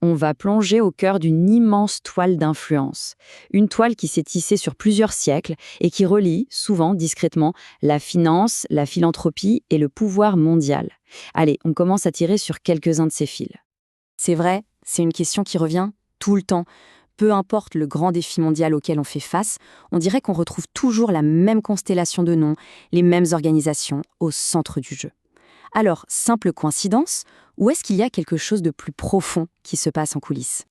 On va plonger au cœur d'une immense toile d'influence. Une toile qui s'est tissée sur plusieurs siècles et qui relie, souvent discrètement, la finance, la philanthropie et le pouvoir mondial. Allez, on commence à tirer sur quelques-uns de ces fils. C'est vrai, c'est une question qui revient tout le temps. Peu importe le grand défi mondial auquel on fait face, on dirait qu'on retrouve toujours la même constellation de noms, les mêmes organisations au centre du jeu. Alors, simple coïncidence, ou est-ce qu'il y a quelque chose de plus profond qui se passe en coulisses?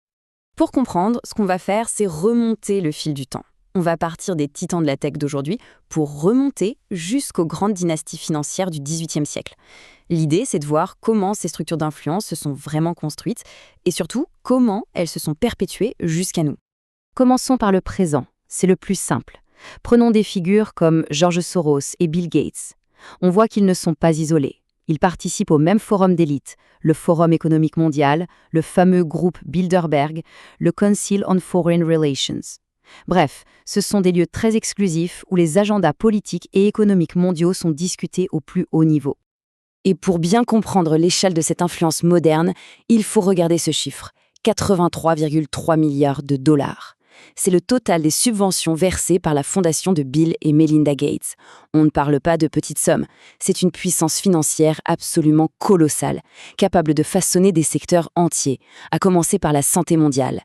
Pour comprendre, ce qu'on va faire, c'est remonter le fil du temps. On va partir des titans de la tech d'aujourd'hui pour remonter jusqu'aux grandes dynasties financières du XVIIIe siècle. L'idée, c'est de voir comment ces structures d'influence se sont vraiment construites et surtout comment elles se sont perpétuées jusqu'à nous. Commençons par le présent, c'est le plus simple. Prenons des figures comme George Soros et Bill Gates. On voit qu'ils ne sont pas isolés. Ils participent au même forum d'élite, le Forum économique mondial, le fameux groupe Bilderberg, le Council on Foreign Relations. Bref, ce sont des lieux très exclusifs où les agendas politiques et économiques mondiaux sont discutés au plus haut niveau. Et pour bien comprendre l'échelle de cette influence moderne, il faut regarder ce chiffre, 83,3 milliards de dollars. C'est le total des subventions versées par la fondation de Bill et Melinda Gates. On ne parle pas de petites sommes. C'est une puissance financière absolument colossale, capable de façonner des secteurs entiers, à commencer par la santé mondiale.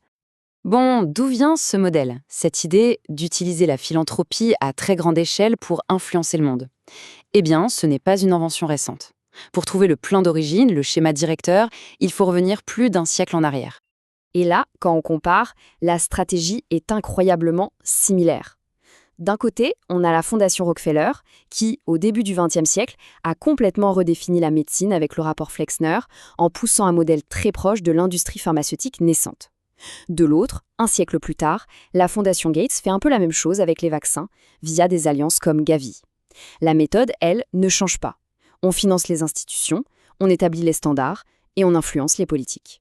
Bon, d'où vient ce modèle, cette idée d'utiliser la philanthropie à très grande échelle pour influencer le monde? Eh bien, ce n'est pas une invention récente. Pour trouver le plan d'origine, le schéma directeur, il faut revenir plus d'un siècle en arrière. Et là, quand on compare, la stratégie est incroyablement similaire. D'un côté, on a la Fondation Rockefeller, qui, au début du XXe siècle, a complètement redéfini la médecine avec le rapport Flexner, en poussant un modèle très proche de l'industrie pharmaceutique naissante. De l'autre, un siècle plus tard, la Fondation Gates fait un peu la même chose avec les vaccins, via des alliances comme Gavi. La méthode, elle, ne change pas. On finance les institutions, on établit les standards et on influence les politiques.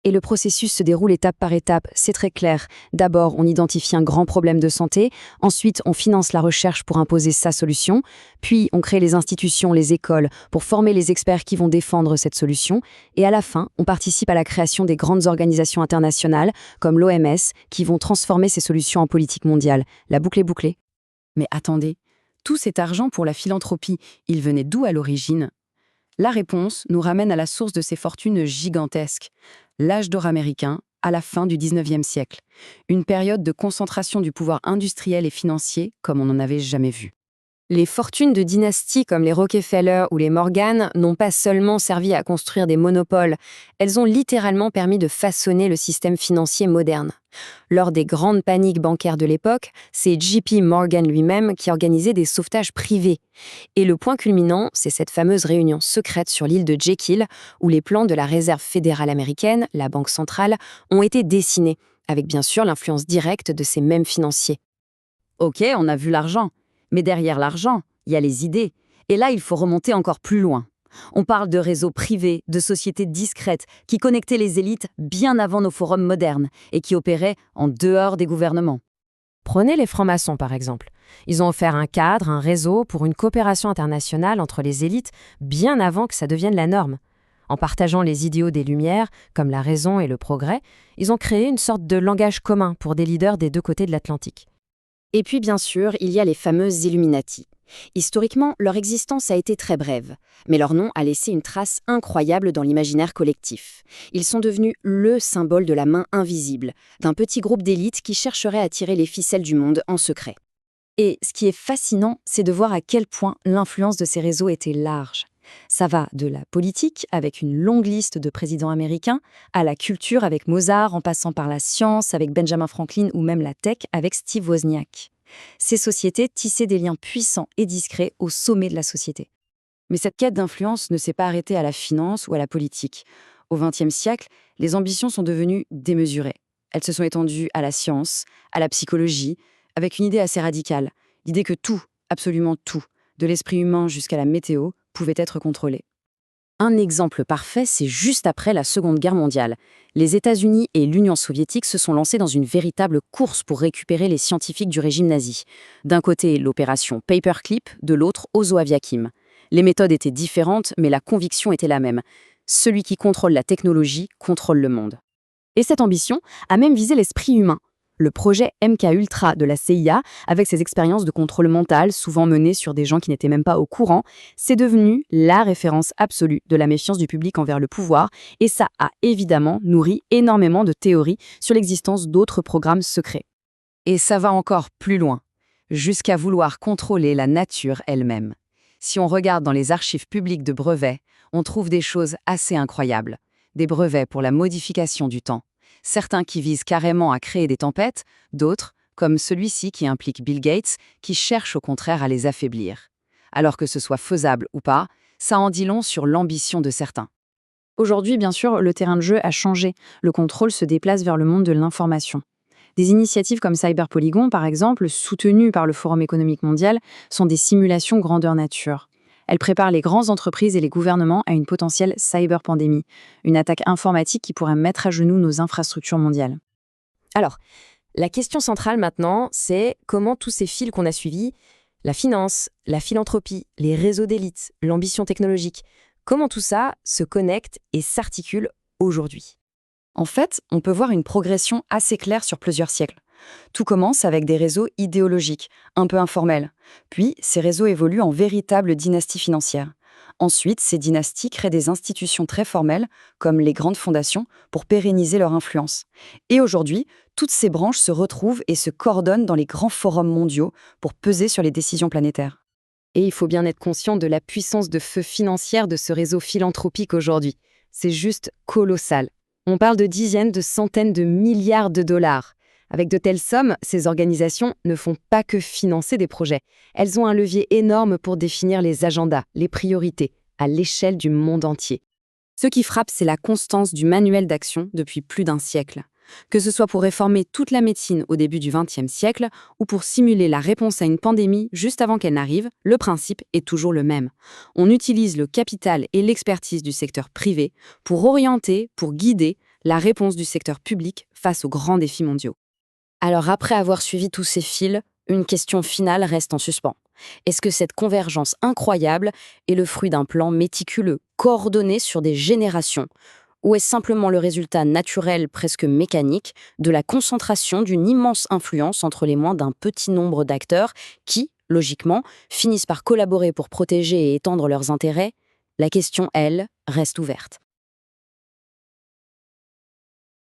Et le processus se déroule étape par étape, c'est très clair. D'abord, on identifie un grand problème de santé, ensuite on finance la recherche pour imposer sa solution, puis on crée les institutions, les écoles, pour former les experts qui vont défendre cette solution, et à la fin, on participe à la création des grandes organisations internationales, comme l'OMS, qui vont transformer ces solutions en politique mondiale. La boucle est bouclée. Mais attendez, tout cet argent pour la philanthropie, il venait d'où à l'origine? La réponse nous ramène à la source de ces fortunes gigantesques, l'âge d'or américain, à la fin du XIXe siècle. Une période de concentration du pouvoir industriel et financier comme on n'en avait jamais vu. Les fortunes de dynasties comme les Rockefeller ou les Morgan n'ont pas seulement servi à construire des monopoles, elles ont littéralement permis de façonner le système financier moderne. Lors des grandes paniques bancaires de l'époque, c'est JP Morgan lui-même qui organisait des sauvetages privés. Et le point culminant, c'est cette fameuse réunion secrète sur l'île de Jekyll, où les plans de la Réserve fédérale américaine, la Banque centrale, ont été dessinés, avec bien sûr l'influence directe de ces mêmes financiers. Ok, on a vu l'argent. Mais derrière l'argent, il y a les idées. Et là, il faut remonter encore plus loin. On parle de réseaux privés, de sociétés discrètes, qui connectaient les élites bien avant nos forums modernes et qui opéraient en dehors des gouvernements. Prenez les francs-maçons par exemple. Ils ont offert un cadre, un réseau pour une coopération internationale entre les élites bien avant que ça devienne la norme. En partageant les idéaux des Lumières, comme la raison et le progrès, ils ont créé une sorte de langage commun pour des leaders des deux côtés de l'Atlantique. Et puis, bien sûr, il y a les fameuses Illuminati. Historiquement, leur existence a été très brève, mais leur nom a laissé une trace incroyable dans l'imaginaire collectif. Ils sont devenus le symbole de la main invisible, d'un petit groupe d'élites qui chercherait à tirer les ficelles du monde en secret. Et ce qui est fascinant, c'est de voir à quel point l'influence de ces réseaux était large. Ça va de la politique, avec une longue liste de présidents américains, à la culture avec Mozart, en passant par la science avec Benjamin Franklin ou même la tech avec Steve Wozniak. Ces sociétés tissaient des liens puissants et discrets au sommet de la société. Mais cette quête d'influence ne s'est pas arrêtée à la finance ou à la politique. Au XXe siècle, les ambitions sont devenues démesurées. Elles se sont étendues à la science, à la psychologie, avec une idée assez radicale, l'idée que tout, absolument tout, de l'esprit humain jusqu'à la météo, pouvait être contrôlé. Un exemple parfait, c'est juste après la Seconde Guerre mondiale. Les États-Unis et l'Union soviétique se sont lancés dans une véritable course pour récupérer les scientifiques du régime nazi. D'un côté, l'opération Paperclip, de l'autre, Ozo Aviakim. Les méthodes étaient différentes, mais la conviction était la même. Celui qui contrôle la technologie contrôle le monde. Et cette ambition a même visé l'esprit humain. Le projet MKUltra de la CIA, avec ses expériences de contrôle mental, souvent menées sur des gens qui n'étaient même pas au courant, c'est devenu la référence absolue de la méfiance du public envers le pouvoir, et ça a évidemment nourri énormément de théories sur l'existence d'autres programmes secrets. Et ça va encore plus loin, jusqu'à vouloir contrôler la nature elle-même. Si on regarde dans les archives publiques de brevets, on trouve des choses assez incroyables. Des brevets pour la modification du temps. Certains qui visent carrément à créer des tempêtes, d'autres, comme celui-ci qui implique Bill Gates, qui cherche au contraire à les affaiblir. Alors que ce soit faisable ou pas, ça en dit long sur l'ambition de certains. Aujourd'hui, bien sûr, le terrain de jeu a changé. Le contrôle se déplace vers le monde de l'information. Des initiatives comme Cyberpolygon, par exemple, soutenues par le Forum économique mondial, sont des simulations grandeur nature. Elles préparent les grandes entreprises et les gouvernements à une potentielle cyberpandémie, une attaque informatique qui pourrait mettre à genoux nos infrastructures mondiales. Alors, la question centrale maintenant, c'est comment tous ces fils qu'on a suivis, la finance, la philanthropie, les réseaux d'élite, l'ambition technologique, comment tout ça se connecte et s'articule aujourd'hui? En fait, on peut voir une progression assez claire sur plusieurs siècles. Tout commence avec des réseaux idéologiques, un peu informels. Puis, ces réseaux évoluent en véritables dynasties financières. Ensuite, ces dynasties créent des institutions très formelles, comme les grandes fondations, pour pérenniser leur influence. Et aujourd'hui, toutes ces branches se retrouvent et se coordonnent dans les grands forums mondiaux pour peser sur les décisions planétaires. Et il faut bien être conscient de la puissance de feu financière de ce réseau philanthropique aujourd'hui. C'est juste colossal. On parle de dizaines, de centaines de milliards de dollars. Avec de telles sommes, ces organisations ne font pas que financer des projets. Elles ont un levier énorme pour définir les agendas, les priorités, à l'échelle du monde entier. Ce qui frappe, c'est la constance du manuel d'action depuis plus d'un siècle. Que ce soit pour réformer toute la médecine au début du XXe siècle ou pour simuler la réponse à une pandémie juste avant qu'elle n'arrive, le principe est toujours le même. On utilise le capital et l'expertise du secteur privé pour orienter, pour guider la réponse du secteur public face aux grands défis mondiaux. Alors après avoir suivi tous ces fils, une question finale reste en suspens. Est-ce que cette convergence incroyable est le fruit d'un plan méticuleux, coordonné sur des générations ? Ou est-ce simplement le résultat naturel, presque mécanique, de la concentration d'une immense influence entre les mains d'un petit nombre d'acteurs qui, logiquement, finissent par collaborer pour protéger et étendre leurs intérêts? La question, elle, reste ouverte.